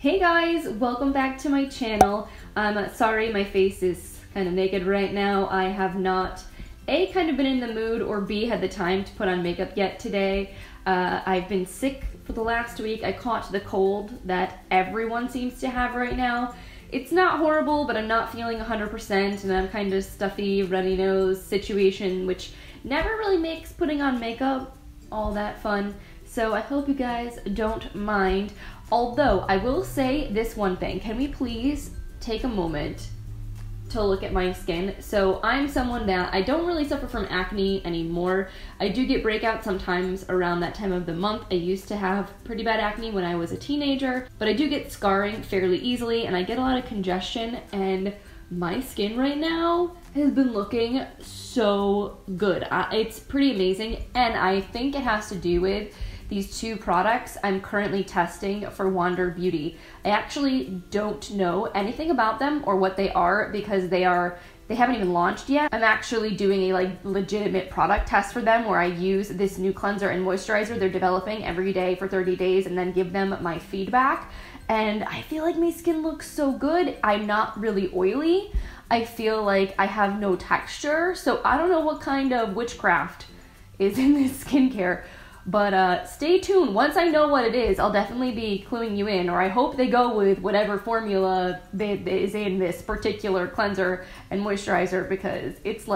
Hey guys, welcome back to my channel. I'm sorry my face is kind of naked right now. I have not A, kind of been in the mood, or B, had the time to put on makeup yet today. I've been sick for the last week. I caught the cold that everyone seems to have right now. It's not horrible, but I'm not feeling 100%, and I'm kind of stuffy, runny nose situation, which never really makes putting on makeup all that fun. So I hope you guys don't mind. Although, I will say this one thing. Can we please take a moment to look at my skin? So I'm someone that I don't really suffer from acne anymore. I do get breakouts sometimes around that time of the month. I used to have pretty bad acne when I was a teenager, but I do get scarring fairly easily, and I get a lot of congestion, and my skin right now has been looking so good. It's pretty amazing, and I think it has to do with these two products I'm currently testing for Wander Beauty. I actually don't know anything about them or what they are because they haven't even launched yet. I'm actually doing a legitimate product test for them where I use this new cleanser and moisturizer they're developing every day for 30 days and then give them my feedback. And I feel like my skin looks so good. I'm not really oily. I feel like I have no texture. So I don't know what kind of witchcraft is in this skincare. But stay tuned. Once I know what it is, I'll definitely be cluing you in, or I hope they go with whatever formula is in this particular cleanser and moisturizer, because it's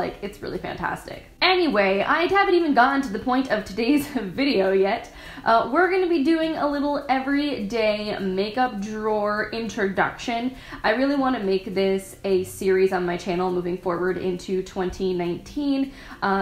really fantastic. Anyway, I haven't even gotten to the point of today's video yet. We're going to be doing a little everyday makeup drawer introduction. I really want to make this a series on my channel moving forward into 2019.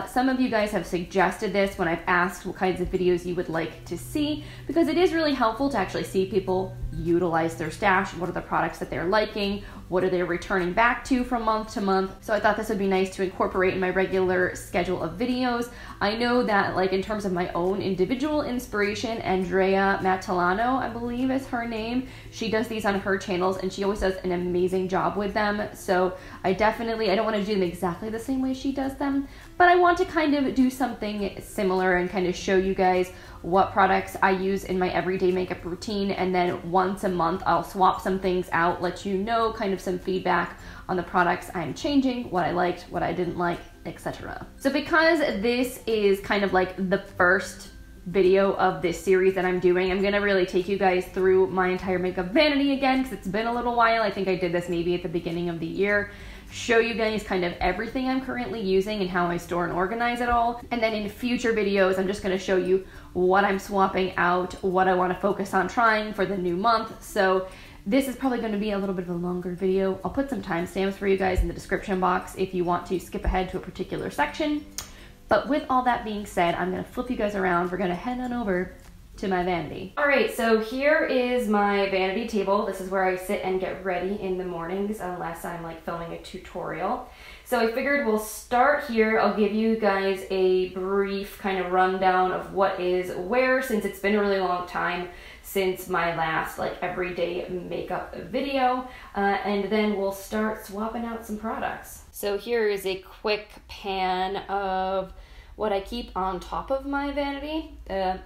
Some of you guys have suggested this when I've asked what kinds of videos you would like to see, because it is really helpful to actually see people utilize their stash. What are the products that they're liking? What are they returning back to from month to month? So I thought this would be nice to incorporate in my regular schedule of videos. I know that in terms of my own individual inspiration, Andrea Matalano, I believe is her name, she does these on her channels and she always does an amazing job with them. So I don't want to do them exactly the same way she does them, but I want to kind of do something similar and kind of show you guys what products I use in my everyday makeup routine, and then once a month I'll swap some things out, let you know kind of some feedback on the products I'm changing, what I liked, what I didn't like, etc. So because this is kind of like the first video of this series that I'm doing, I'm gonna really take you guys through my entire makeup vanity again, because it's been a little while. I think I did this maybe at the beginning of the year. Show you guys kind of everything I'm currently using and how I store and organize it all. And then in future videos, I'm just gonna show you what I'm swapping out, what I wanna focus on trying for the new month. So this is probably gonna be a little bit of a longer video. I'll put some timestamps for you guys in the description box if you want to skip ahead to a particular section. But with all that being said, I'm gonna flip you guys around. We're gonna head on over to my vanity. All right, so here is my vanity table. This is where I sit and get ready in the mornings, unless I'm filming a tutorial. So I figured we'll start here. I'll give you guys a brief kind of rundown of what is where, since it's been a really long time since my last everyday makeup video, and then we'll start swapping out some products. So here is a quick pan of what I keep on top of my vanity.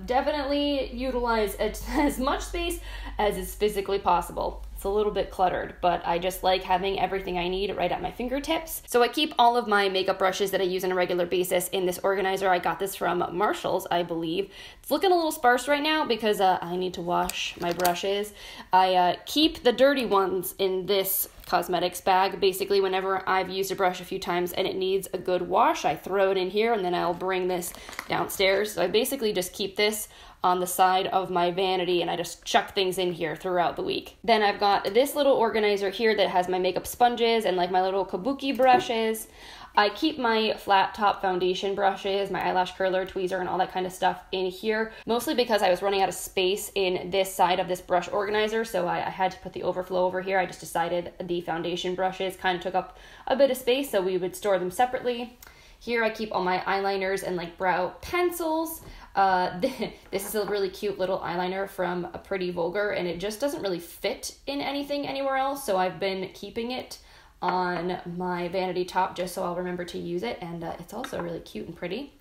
Definitely utilize as much space as is physically possible. It's a little bit cluttered, but I just like having everything I need right at my fingertips. So I keep all of my makeup brushes that I use on a regular basis in this organizer. I got this from Marshall's, I believe. It's looking a little sparse right now because I need to wash my brushes. I keep the dirty ones in this cosmetics bag. Basically, whenever I've used a brush a few times and it needs a good wash, I throw it in here and then I'll bring this downstairs. So I basically just keep this on the side of my vanity and I just chuck things in here throughout the week. Then I've got this little organizer here that has my makeup sponges and my little kabuki brushes. I keep my flat top foundation brushes, my eyelash curler, tweezer, and all that kind of stuff in here, mostly because I was running out of space in this side of this brush organizer, so I had to put the overflow over here. I just decided the foundation brushes kind of took up a bit of space, so we would store them separately. Here I keep all my eyeliners and brow pencils. This is a really cute little eyeliner from a Pretty Vulgar, and it just doesn't really fit in anything anywhere else, so I've been keeping it on my vanity top just so I'll remember to use it, and it's also really cute and pretty.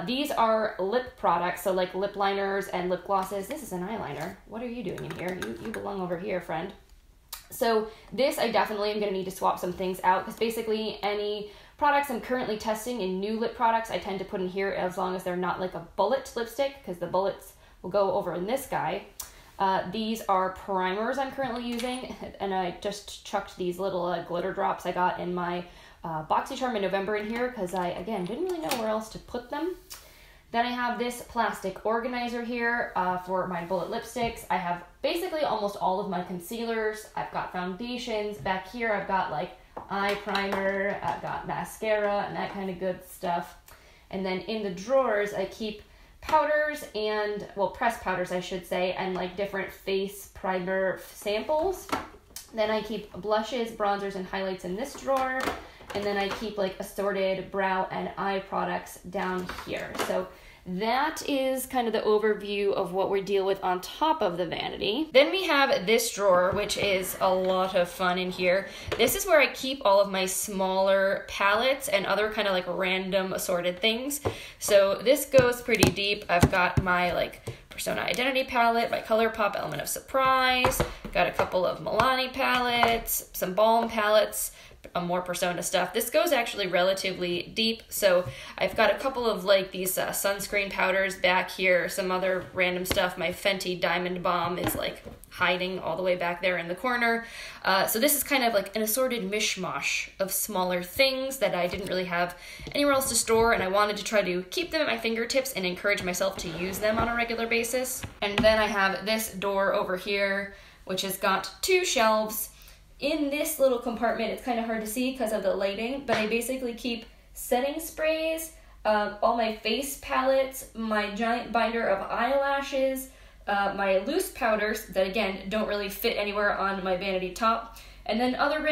These are lip products, so like lip liners and lip glosses. This is an eyeliner. What are you doing in here? You belong over here, friend. So this, I definitely am going to need to swap some things out, because basically any products I'm currently testing in new lip products, I tend to put in here as long as they're not like a bullet lipstick, because the bullets will go over in this guy. These are primers I'm currently using, and I just chucked these little glitter drops I got in my BoxyCharm in November in here, because I, again, didn't really know where else to put them. Then I have this plastic organizer here for my bullet lipsticks. I have basically almost all of my concealers. I've got foundations. Back here I've got like eye primer, I've got mascara and that kind of good stuff. And then in the drawers I keep powders and, well, pressed powders I should say, and like different face primer samples. Then I keep blushes, bronzers, and highlights in this drawer. And then I keep like assorted brow and eye products down here. So that is kind of the overview of what we deal with on top of the vanity. Then we have this drawer, which is a lot of fun in here. This is where I keep all of my smaller palettes and other kind of like random assorted things. So this goes pretty deep. I've got my like Persona Identity palette, my ColourPop Element of Surprise, got a couple of Milani palettes, some Balm palettes, more Persona stuff. This goes actually relatively deep, so I've got a couple of like these sunscreen powders back here, some other random stuff. My Fenty Diamond Balm is like hiding all the way back there in the corner. So this is kind of like an assorted mishmash of smaller things that I didn't really have anywhere else to store, and I wanted to try to keep them at my fingertips and encourage myself to use them on a regular basis. And then I have this door over here, which has got two shelves. In this little compartment, it's kind of hard to see because of the lighting, but I basically keep setting sprays, all my face palettes, my giant binder of eyelashes, my loose powders that, again, don't really fit anywhere on my vanity top, and then other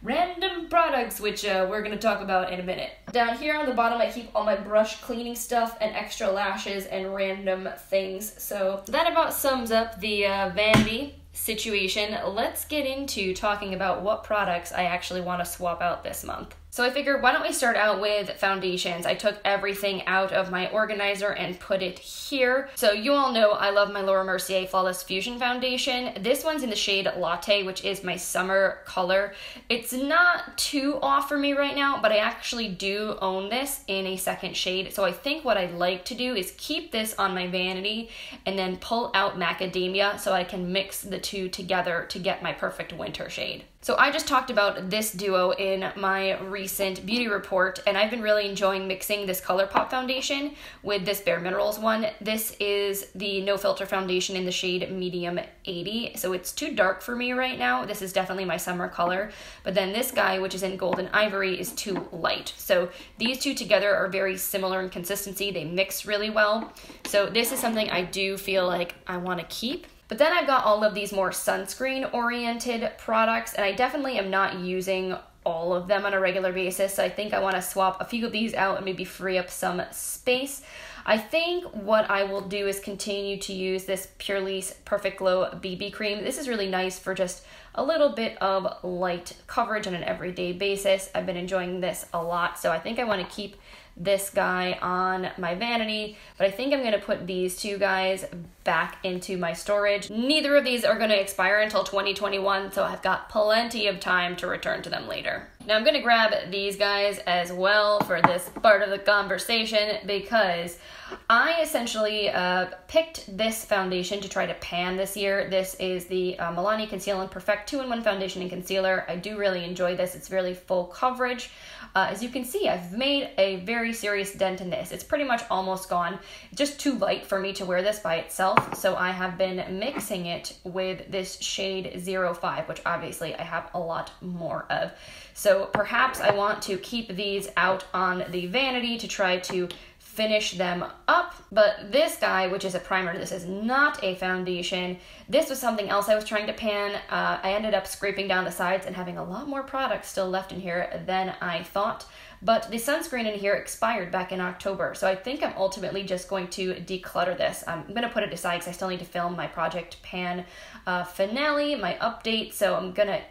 random products, which we're going to talk about in a minute. Down here on the bottom, I keep all my brush cleaning stuff and extra lashes and random things. So that about sums up the vanity situation. Let's get into talking about what products I actually want to swap out this month. So I figured, why don't we start out with foundations? I took everything out of my organizer and put it here. So you all know I love my Laura Mercier Flawless Fusion Foundation. This one's in the shade Latte, which is my summer color. It's not too off for me right now, but I actually do own this in a second shade. So I think what I'd like to do is keep this on my vanity and then pull out Macadamia so I can mix the two together to get my perfect winter shade. So I just talked about this duo in my recent beauty report, and I've been really enjoying mixing this ColourPop foundation with this Bare Minerals one. This is the No Filter foundation in the shade Medium 80, so it's too dark for me right now. This is definitely my summer color, but then this guy, which is in Golden Ivory, is too light. So these two together are very similar in consistency. They mix really well. So this is something I do feel like I want to keep. But then I've got all of these more sunscreen-oriented products, and I definitely am not using all of them on a regular basis, so I think I want to swap a few of these out and maybe free up some space. I think what I will do is continue to use this Purely's Perfect Glow BB Cream. This is really nice for just a little bit of light coverage on an everyday basis. I've been enjoying this a lot, so I think I want to keep this guy on my vanity, but I think I'm going to put these two guys back into my storage. Neither of these are going to expire until 2021, so I've got plenty of time to return to them later. Now I'm going to grab these guys as well for this part of the conversation because I essentially picked this foundation to try to pan this year. This is the Milani Conceal and Perfect 2-in-1 Foundation and Concealer. I do really enjoy this. It's really full coverage. As you can see, I've made a very serious dent in this. It's pretty much almost gone. It's just too light for me to wear this by itself, so I have been mixing it with this shade 05, which obviously I have a lot more of. So perhaps I want to keep these out on the vanity to try to finish them up, but this guy, which is a primer, this is not a foundation. This was something else I was trying to pan. I ended up scraping down the sides and having a lot more product still left in here than I thought, but the sunscreen in here expired back in October. So I think I'm ultimately just going to declutter this. I'm going to put it aside because I still need to film my Project Pan finale, my update. So I'm going to,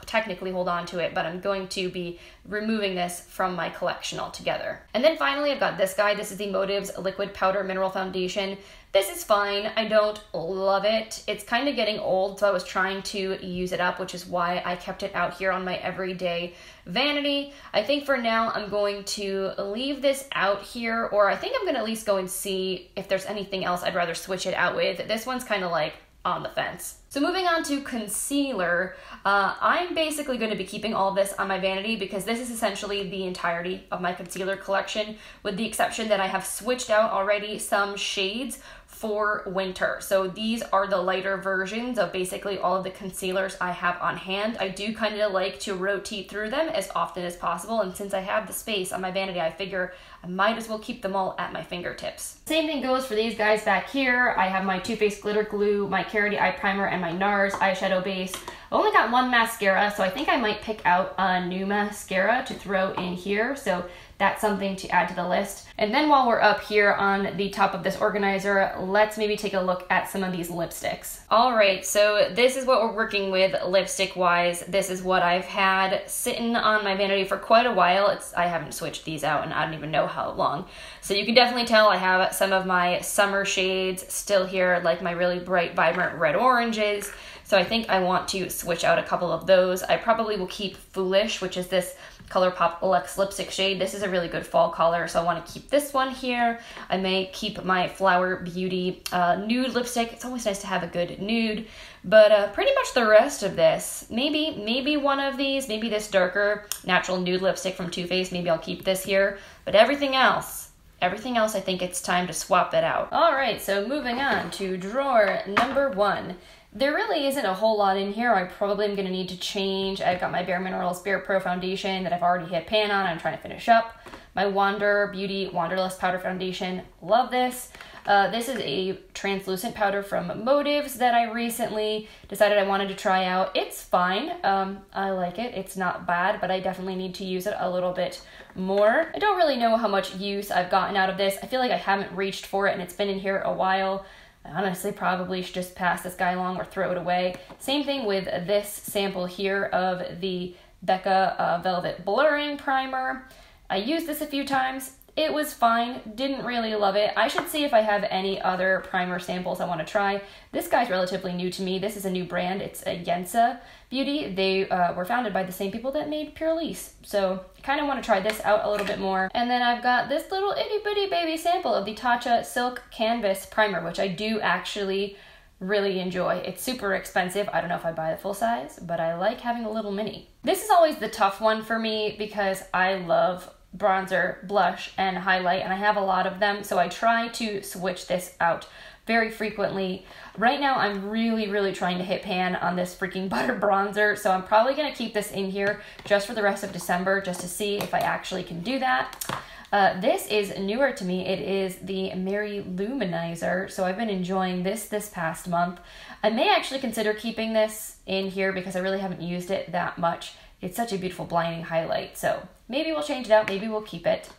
technically hold on to it, but I'm going to be removing this from my collection altogether. And then finally, I've got this guy. This is the Motives Liquid Powder Mineral Foundation. This is fine. I don't love it. It's kind of getting old, so I was trying to use it up, which is why I kept it out here on my everyday vanity. I think for now I'm going to leave this out here, or I think I'm going to at least go and see if there's anything else I'd rather switch it out with. This one's kind of like on the fence. So moving on to concealer, I'm basically going to be keeping all of this on my vanity because this is essentially the entirety of my concealer collection, with the exception that I have switched out already some shades for winter. So these are the lighter versions of basically all of the concealers I have on hand. I do kind of like to rotate through them as often as possible, and since I have the space on my vanity, I figure I might as well keep them all at my fingertips. Same thing goes for these guys back here. I have my Too Faced Glitter Glue, my Carity Eye Primer, and my NARS eyeshadow base. I only got one mascara, so I think I might pick out a new mascara to throw in here. So that's something to add to the list. And then while we're up here on the top of this organizer, let's maybe take a look at some of these lipsticks. All right, so this is what we're working with lipstick-wise. This is what I've had sitting on my vanity for quite a while. I haven't switched these out, and I don't even know how long. So you can definitely tell I have some of my summer shades still here, like my really bright, vibrant red oranges. So I think I want to switch out a couple of those. I probably will keep Foolish, which is this ColourPop Luxe lipstick shade. This is a really good fall color, so I want to keep this one here. I may keep my Flower Beauty nude lipstick. It's always nice to have a good nude, but pretty much the rest of this, maybe one of these, maybe this darker natural nude lipstick from Too Faced, maybe I'll keep this here, but everything else, I think it's time to swap it out. All right, so moving on to drawer number 1. There really isn't a whole lot in here. I probably am going to need to change. I've got my Bare Minerals Bare Pro Foundation that I've already hit pan on. I'm trying to finish up. My Wander Beauty Wanderlust Powder Foundation. Love this. This is a translucent powder from Motives that I recently decided I wanted to try out. It's fine. I like it. It's not bad, but I definitely need to use it a little bit more. I don't really know how much use I've gotten out of this. I feel like I haven't reached for it, and it's been in here a while. I honestly probably should just pass this guy along or throw it away. Same thing with this sample here of the Becca Velvet Blurring Primer. I used this a few times. It was fine. Didn't really love it. I should see if I have any other primer samples I want to try. This guy's relatively new to me. This is a new brand. It's a Yensa Beauty. They were founded by the same people that made Pure Lisse. So I kind of want to try this out a little bit more. And then I've got this little itty bitty baby sample of the Tatcha Silk Canvas Primer, which I do actually really enjoy. It's super expensive. I don't know if I'd buy the full size, but I like having a little mini. This is always the tough one for me because I love bronzer, blush, and highlight, and I have a lot of them, so I try to switch this out very frequently. Right now, I'm really trying to hit pan on this freaking butter bronzer, so I'm probably going to keep this in here just for the rest of December, just to see if I actually can do that. This is newer to me. It is the Mary Luminizer, so I've been enjoying this past month. I may actually consider keeping this in here because I really haven't used it that much. It's such a beautiful blinding highlight, so maybe we'll change it out, maybe we'll keep it.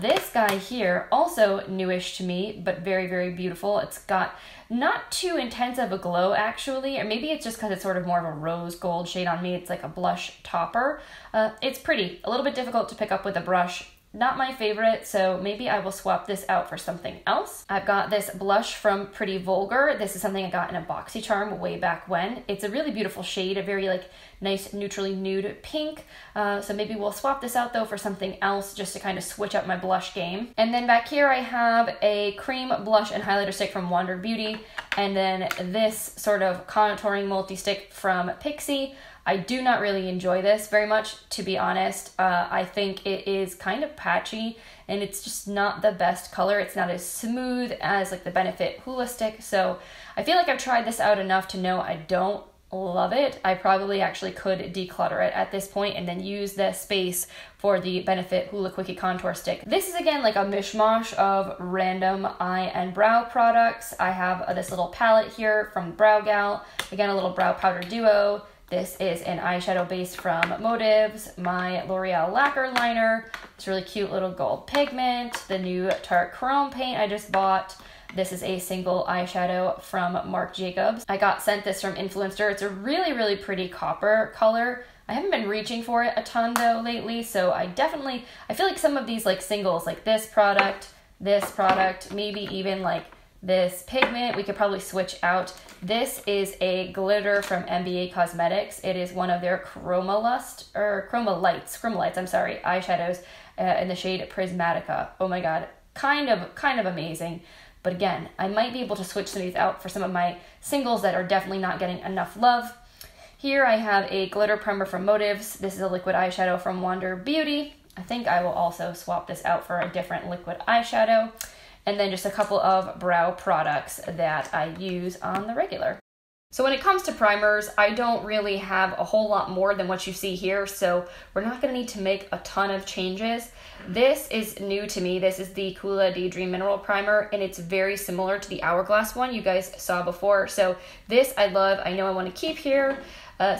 This guy here, also newish to me, but very beautiful. It's got not too intense of a glow, actually, or maybe it's just because it's sort of more of a rose gold shade on me. It's like a blush topper. It's pretty, a little bit difficult to pick up with a brush. Not my favorite, so maybe I will swap this out for something else. I've got this blush from Pretty Vulgar. This is something I got in a BoxyCharm way back when. It's a really beautiful shade, a very like nice neutrally nude pink. So maybe we'll swap this out though for something else just to kind of switch up my blush game. And then back here I have a cream blush and highlighter stick from Wander Beauty, and then this sort of contouring multi-stick from Pixi. I do not really enjoy this very much, to be honest. I think it is kind of patchy and it's just not the best color. It's not as smooth as like the Benefit Hula Stick. So I feel like I've tried this out enough to know I don't love it. I probably actually could declutter it at this point and then use the space for the Benefit Hula Quickie Contour Stick. This is again like a mishmash of random eye and brow products. I have this little palette here from Brow Gal. Again, a little brow powder duo. This is an eyeshadow base from Motives, my L'Oreal lacquer liner. It's really cute little gold pigment, the new Tarte Chrome paint I just bought. This is a single eyeshadow from Marc Jacobs. I got sent this from Influencer. It's a really, really pretty copper color. I haven't been reaching for it a ton though lately, so I feel like some of these like singles, like this product, maybe even like this pigment, we could probably switch out. This is a glitter from MBA Cosmetics. It is one of their Chroma Lights eyeshadows in the shade Prismatica. Oh my god, kind of amazing. But again, I might be able to switch some of these out for some of my singles that are definitely not getting enough love. Here I have a glitter primer from Motives. This is a liquid eyeshadow from Wander Beauty. I think I will also swap this out for a different liquid eyeshadow. And then just a couple of brow products that I use on the regular. So when it comes to primers, I don't really have a whole lot more than what you see here, so we're not going to need to make a ton of changes. This is new to me. This is the Kula Daydream Mineral Primer, and it's very similar to the Hourglass one you guys saw before. So this I love. I know I want to keep here.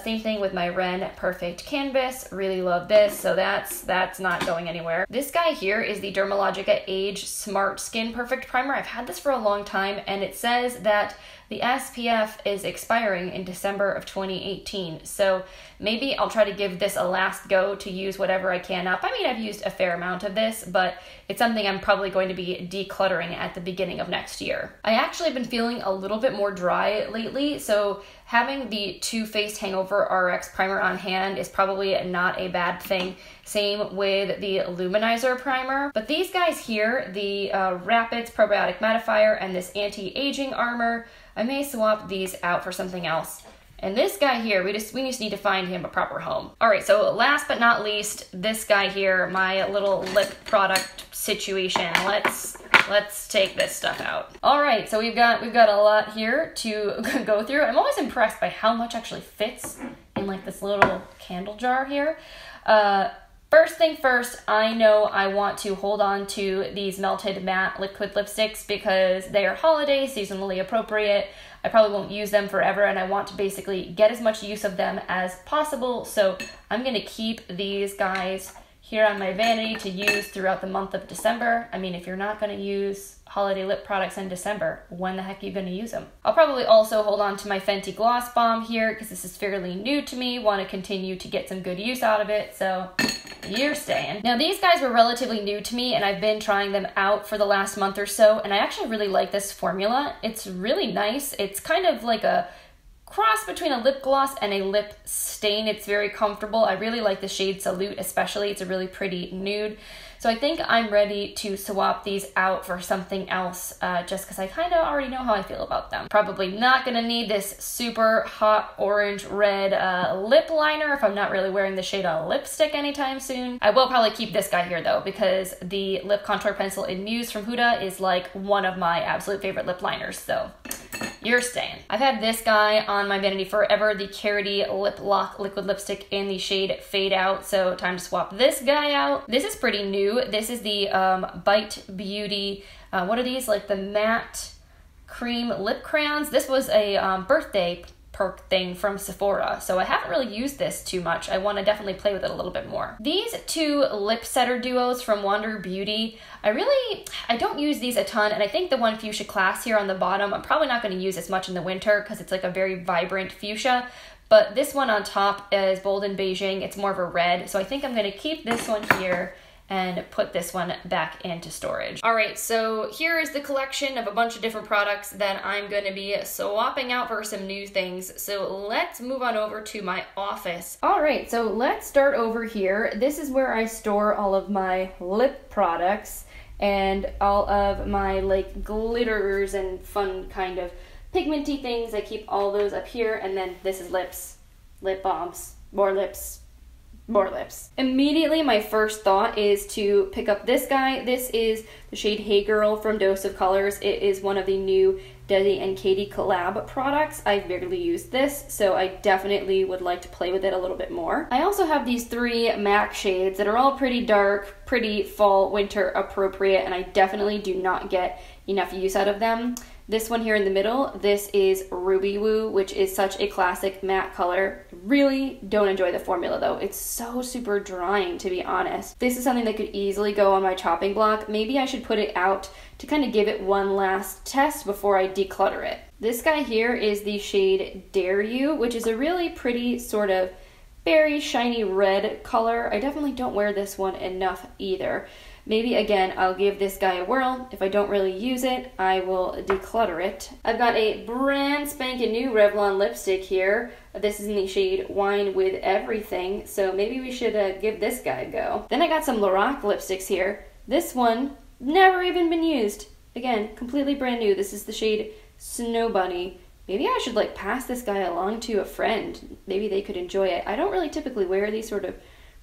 Same thing with my Ren Perfect Canvas. Really love this, so that's not going anywhere. This guy here is the Dermalogica Age Smart Skin Perfect Primer. I've had this for a long time, and it says that the SPF is expiring in December of 2018, so maybe I'll try to give this a last go to use whatever I can up. I mean, I've used a fair amount of this, but it's something I'm probably going to be decluttering at the beginning of next year. I actually have been feeling a little bit more dry lately, so having the Too Faced Hangover RX primer on hand is probably not a bad thing. Same with the Luminizer primer. But these guys here, the Rapids Probiotic Mattifier and this Anti-Aging Armor, I may swap these out for something else. And this guy here, we just need to find him a proper home. All right, so last but not least, this guy here, my little lip product situation. Let's take this stuff out. All right, so we've got a lot here to go through. I'm always impressed by how much actually fits in like this little candle jar here. First thing first, I know I want to hold on to these Melted Matte liquid lipsticks because they are holiday, seasonally appropriate. I probably won't use them forever, and I want to basically get as much use of them as possible. So I'm going to keep these guys here on my vanity to use throughout the month of December. I mean, if you're not going to use holiday lip products in December, when the heck are you going to use them? I'll probably also hold on to my Fenty Gloss Bomb here because this is fairly new to me. Want to continue to get some good use out of it, so you're staying. Now these guys were relatively new to me, and I've been trying them out for the last month or so, and I actually really like this formula. It's really nice. It's kind of like a cross between a lip gloss and a lip stain. It's very comfortable. I really like the shade Salute especially. It's a really pretty nude. So I think I'm ready to swap these out for something else just because I kind of already know how I feel about them. Probably not going to need this super hot orange red lip liner if I'm not really wearing the shade on lipstick anytime soon. I will probably keep this guy here though because the lip contour pencil in Muse from Huda is like one of my absolute favorite lip liners, so you're staying. I've had this guy on my vanity forever, the Carity Lip Lock liquid lipstick in the shade Fade Out, so time to swap this guy out. This is pretty new. This is the Bite Beauty, what are these? Like the matte cream lip crayons. This was a birthday perk thing from Sephora, so I haven't really used this too much. I want to definitely play with it a little bit more. These two lip setter duos from Wander Beauty, I don't use these a ton, and I think the one Fuchsia Class here on the bottom, I'm probably not going to use as much in the winter because it's like a very vibrant fuchsia, but this one on top is Bold and Beijing. It's more of a red, so I think I'm going to keep this one here and put this one back into storage. All right, so here is the collection of a bunch of different products that I'm going to be swapping out for some new things. So let's move on over to my office. All right, so let's start over here. This is where I store all of my lip products and all of my like glitters and fun kind of pigmenty things. I keep all those up here, and then this is lips, lip balms, more lips, more lips. Immediately my first thought is to pick up this guy. This is the shade Hey Girl from Dose of Colors. It is one of the new Desi and Katie collab products. I've barely used this, so I definitely would like to play with it a little bit more. I also have these three MAC shades that are all pretty dark, pretty fall, winter appropriate, and I definitely do not get enough use out of them. This one here in the middle, this is Ruby Woo, which is such a classic matte color. really don't enjoy the formula though. It's so super drying, to be honest. This is something that could easily go on my chopping block. Maybe I should put it out to kind of give it one last test before I declutter it. This guy here is the shade Dare You, which is a really pretty sort of very shiny red color. I definitely don't wear this one enough either. Maybe again, I'll give this guy a whirl. If I don't really use it, I will declutter it. I've got a brand spanking new Revlon lipstick here. This is in the shade Wine with Everything, so maybe we should give this guy a go. Then I got some Lorac lipsticks here. This one, never even been used. Again, completely brand new. This is the shade Snow Bunny. Maybe I should like pass this guy along to a friend. Maybe they could enjoy it. I don't really typically wear these sort of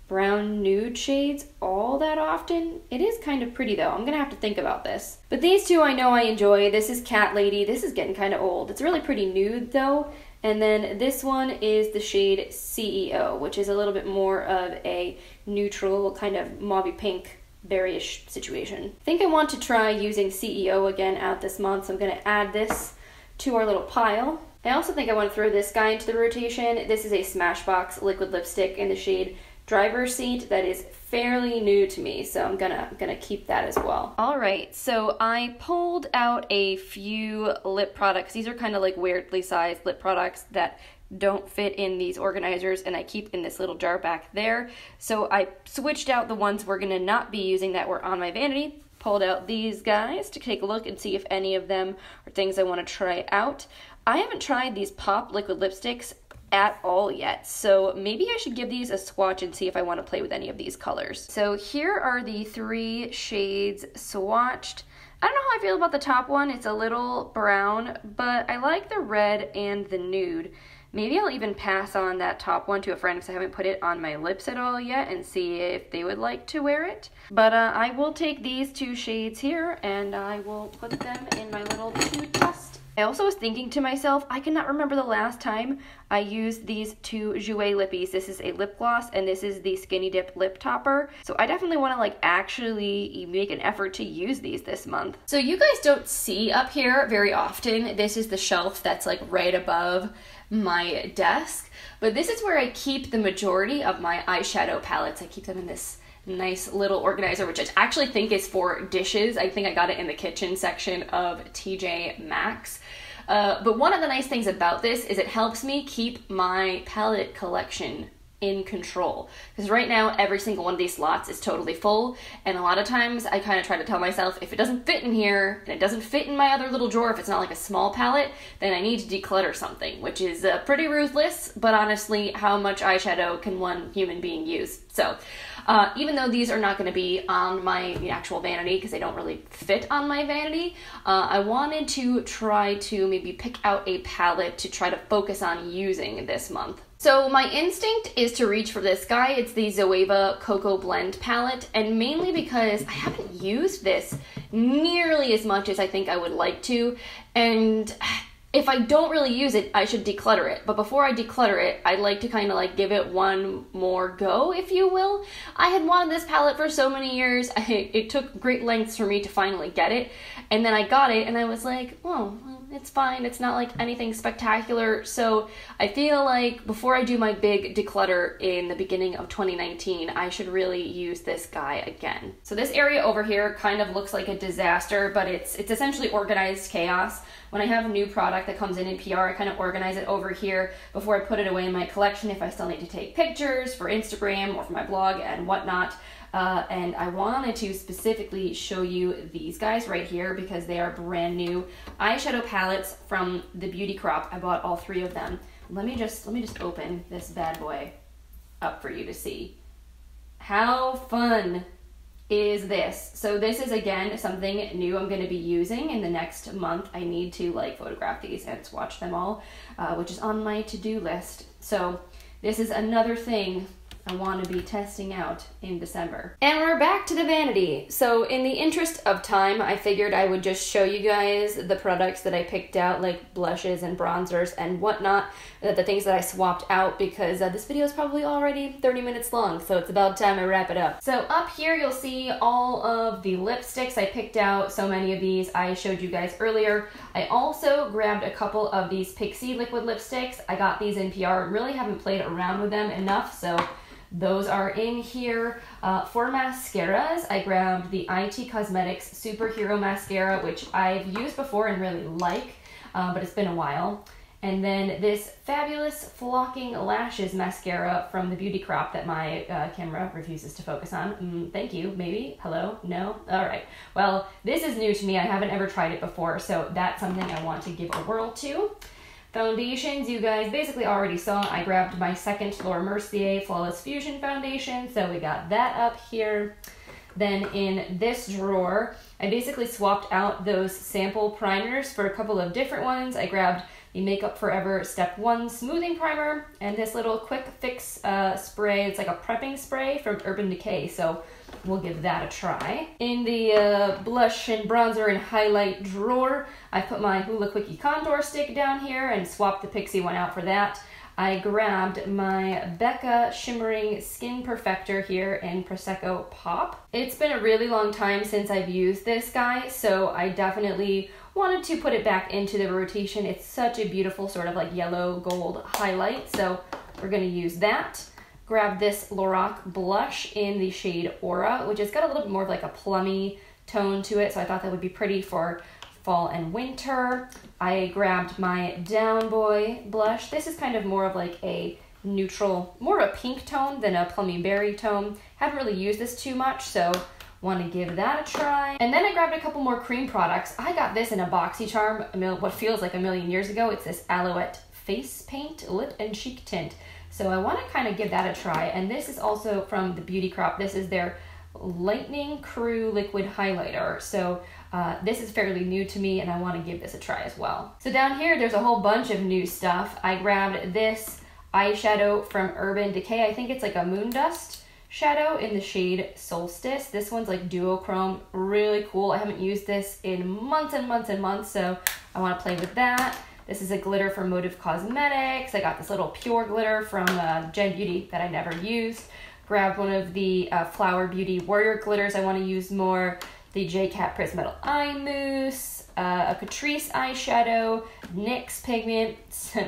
brown nude shades all that often. It is kind of pretty though. I'm gonna have to think about this. But these two I know I enjoy. This is Cat Lady. This is getting kind of old. It's really pretty nude though. And then this one is the shade CEO, which is a little bit more of a neutral kind of mauvey pink berryish situation. I think I want to try using CEO again out this month, so I'm gonna add this to our little pile. I also think I want to throw this guy into the rotation. This is a Smashbox liquid lipstick in the shade Driver's Seat that is fairly new to me, so I'm gonna keep that as well. All right, so I pulled out a few lip products. These are kind of like weirdly sized lip products that don't fit in these organizers, and I keep in this little jar back there. So I switched out the ones we're gonna not be using that were on my vanity, pulled out these guys to take a look and see if any of them are things I want to try out. I haven't tried these Pop liquid lipsticks at all yet, so maybe I should give these a swatch and see if I want to play with any of these colors. So here are the 3 shades swatched. I don't know how I feel about the top one. It's a little brown, but I like the red and the nude. Maybe I'll even pass on that top one to a friend because I haven't put it on my lips at all yet and see if they would like to wear it. But I will take these 2 shades here and I will put them in my little cute dust. I also was thinking to myself, I cannot remember the last time I used these 2 Jouer lippies. This is a lip gloss and this is the Skinny Dip lip topper. So I definitely want to like actually make an effort to use these this month. So you guys don't see up here very often. This is the shelf that's like right above my desk, but this is where I keep the majority of my eyeshadow palettes. I keep them in this nice little organizer, which I actually think is for dishes. I think I got it in the kitchen section of TJ Maxx. But one of the nice things about this is it helps me keep my palette collection in control, because right now every single one of these slots is totally full, and a lot of times I kind of try to tell myself if it doesn't fit in here and it doesn't fit in my other little drawer, if it's not like a small palette, then I need to declutter something, which is pretty ruthless, but honestly, how much eyeshadow can one human being use? So even though these are not going to be on my actual vanity because they don't really fit on my vanity, I wanted to try to maybe pick out a palette to try to focus on using this month. So my instinct is to reach for this guy. It's the Zoeva Cocoa Blend palette, and mainly because I haven't used this nearly as much as I think I would like to, and if I don't really use it, I should declutter it. But before I declutter it, I'd like to kind of like give it one more go, if you will. I had wanted this palette for so many years. It took great lengths for me to finally get it. And then I got it and I was like, oh, it's fine. It's not like anything spectacular. So I feel like before I do my big declutter in the beginning of 2019, I should really use this guy again. So this area over here kind of looks like a disaster, but it's essentially organized chaos. When I have a new product that comes in PR, I kind of organize it over here before I put it away in my collection if I still need to take pictures for Instagram or for my blog and whatnot. And I wanted to specifically show you these guys right here because they are brand new eyeshadow palettes from the Beauty Crop. I bought all 3 of them. Let me just open this bad boy up for you to see. How fun is this? So this is again something new I'm going to be using in the next month. I need to like photograph these and swatch them all, which is on my to-do list. So this is another thing I want to be testing out in December. And we're back to the vanity. So in the interest of time, I figured I would just show you guys the products that I picked out, like blushes and bronzers and whatnot, the things that I swapped out, because this video is probably already 30 minutes long, so it's about time I wrap it up. So up here you'll see all of the lipsticks. I picked out so many of these I showed you guys earlier. I also grabbed a couple of these Pixie liquid lipsticks. I got these in PR, really haven't played around with them enough, so those are in here. For mascaras, I grabbed the IT Cosmetics Superhero Mascara, which I've used before and really like, but it's been a while. And then this fabulous Flocking Lashes mascara from the Beauty Crop that my camera refuses to focus on. Thank you, maybe, hello, no, all right. Well, this is new to me, I haven't ever tried it before, so that's something I want to give a whirl to. Foundations, you guys basically already saw. I grabbed my second Laura Mercier Flawless Fusion foundation, so we got that up here. Then in this drawer, I basically swapped out those sample primers for a couple of different ones. I grabbed the Makeup Forever Step 1 Smoothing Primer and this little quick fix spray. It's like a prepping spray from Urban Decay, so we'll give that a try. In the blush and bronzer and highlight drawer, I put my Hoola Quickie contour stick down here and swapped the Pixie one out for that. I grabbed my Becca Shimmering Skin Perfector here in Prosecco Pop. It's been a really long time since I've used this guy, so I definitely wanted to put it back into the rotation. It's such a beautiful sort of like yellow gold highlight, so we're gonna use that. Grab this Lorac blush in the shade Aura, which has got a little bit more of like a plummy tone to it, so I thought that would be pretty for fall and winter. I grabbed my Down Boy blush. This is kind of more of like a neutral, more a pink tone than a plummy berry tone. Haven't really used this too much, so want to give that a try. And then I grabbed a couple more cream products. I got this in a BoxyCharm, what feels like a million years ago. It's this Alouette Face Paint Lip and Cheek Tint. So I want to kind of give that a try. And this is also from the Beauty Crop. This is their Lightning Crew Liquid Highlighter. So this is fairly new to me and I want to give this a try as well. So down here there's a whole bunch of new stuff. I grabbed this eyeshadow from Urban Decay. I think it's like a Moon Dust shadow in the shade Solstice. This one's like duochrome, really cool. I haven't used this in months and months and months, so I want to play with that. This is a glitter from Motive Cosmetics. I got this little pure glitter from Gen Beauty that I never used. Grabbed one of the Flower Beauty Warrior glitters I want to use more. The J-Cat Press Metal Eye Mousse, a Catrice eyeshadow, NYX pigment.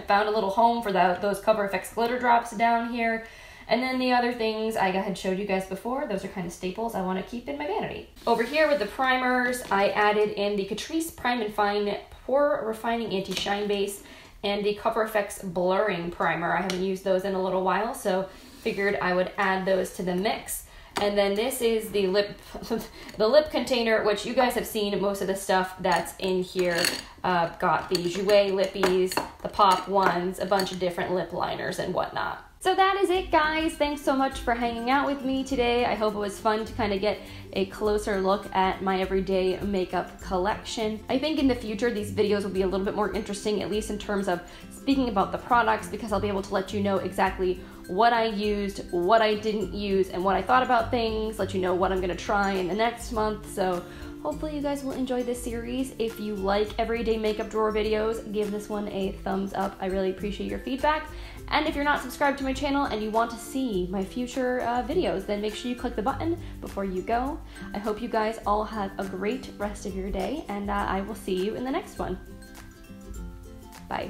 Found a little home for those Cover FX glitter drops down here. And then the other things I had showed you guys before, those are kind of staples I want to keep in my vanity. Over here with the primers, I added in the Catrice Prime and Fine Pore Refining Anti-Shine Base and the Cover FX Blurring Primer. I haven't used those in a little while, so figured I would add those to the mix. And then this is the lip container, which you guys have seen most of the stuff that's in here. Got the Jouer lippies, the Pop ones, a bunch of different lip liners and whatnot. So that is it, guys. Thanks so much for hanging out with me today. I hope it was fun to kind of get a closer look at my everyday makeup collection. I think in the future these videos will be a little bit more interesting, at least in terms of speaking about the products, because I'll be able to let you know exactly what I used, what I didn't use, and what I thought about things, let you know what I'm gonna try in the next month. So hopefully you guys will enjoy this series. If you like everyday makeup drawer videos, give this one a thumbs up. I really appreciate your feedback. And if you're not subscribed to my channel and you want to see my future videos, then make sure you click the button before you go. I hope you guys all have a great rest of your day, and I will see you in the next one. Bye.